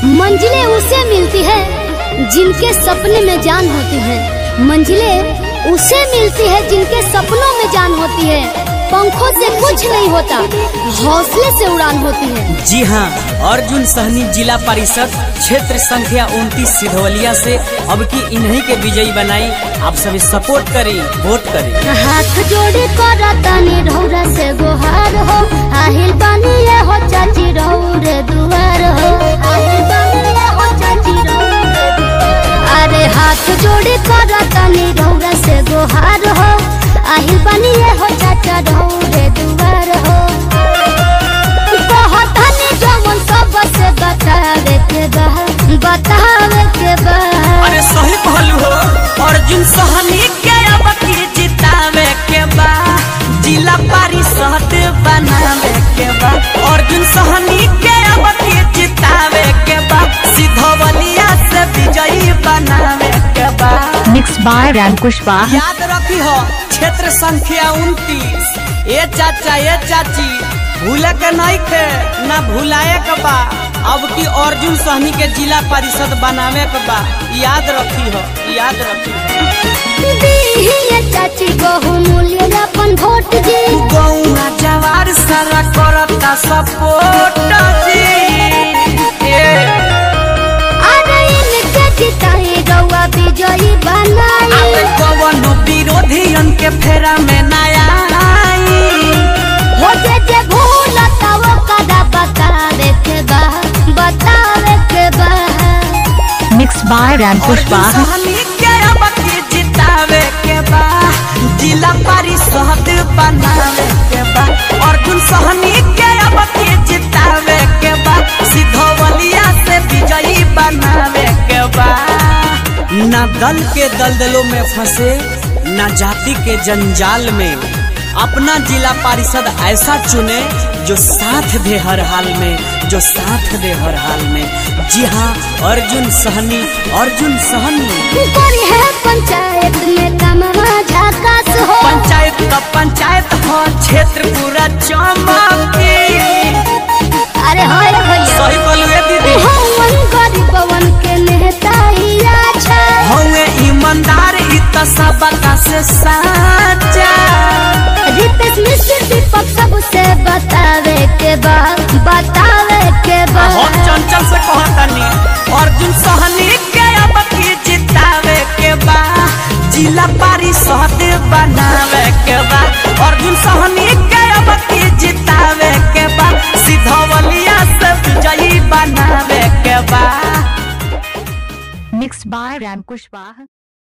मंजिलें उसे मिलती है जिनके सपने में जान होती है। मंजिलें उसे मिलती है जिनके सपनों में जान होती है। पंखों से कुछ नहीं होता, हौसले से उड़ान होती है। जी हाँ, अर्जुन सहनी जिला परिषद क्षेत्र संख्या 29 सिधवलिया से अब की इन्हीं के विजयी बनाई। आप सभी सपोर्ट करें, वोट करें। हाथ जोड़े करतानी रौरा से गोहार हो, आहिल बनिए हो चाची रौरे दुआर हो। आहिल बनिए हो चाची रौरे दुआर। अरे हाथ जोड़े करतानी रौरा से गोहार हो, आहिल बनिए हो चाचा रौरे दुआर हो। कहतानी जवन सब से बतावे के बा, बतावे के बा। अरे सही कहलू हो, अर्जुन सहनी के अब की जितावे के बा, जिला परिषद बनावे के बा। अर्जुन सहनी के अब की जितावे के बा, सिधवलिया से विजयी बनावे के बा। मिक्स बाय रैंकुश बाह। याद रखी हो क्षेत्र संख्या 29। ए चाचा ए चाची भूले के नहीं थे ना भूलाए के बा। अब की अर्जुन सहनी के जिला परिषद बनावे के बा। याद रखी हो, याद रखी हो। दी चाची बहुमूल्य अपन वोट जी, गौना जवार सारा करता सपोर्ट जी। अरे इनके जिताई रउआ विजयी बनाई। कवनो विरोधियन के फेरा में नया हो जे भूलता वो कदा बतावे के बा, बतावे के बा। मिक्स बाय रैंकुश बाह। जितावे के बा, जिला परिषद बनावे के बा। अर्जुन सहनी के अब की जितावे के बा, सिधवलिया से विजयी बनावे के बा। ना दल के दलदलों में फंसे, ना जाति के जंजाल में, अपना जिला परिषद ऐसा चुने जो साथ दे हर हाल में, जो साथ दे हर हाल में। जी हाँ, अर्जुन सहनी, अर्जुन सहनी। करी है पंचायत में कमवा झाकास हो, पंचायत का पंचायत हो, क्षेत्र पूरा चमके। अरे हाय भैया सही बोलुए दीदी। हवन गरीबवन के नेता ही अच्छा, होंगे ईमानदार इ त सबका से साचा। रितेश मिश्र दीपक सबसे बतावे के बा, बतावे के बा। हम चंचल से कहतनी अर्जुन सहनी के अब की जितावे के बा, जिला परिषद बनावे के बा। अर्जुन सहनी के अब की जितावे के बा, सिधवलिया से विजयी बनावे के बा। मिक्स बाय रैंकुश बाह।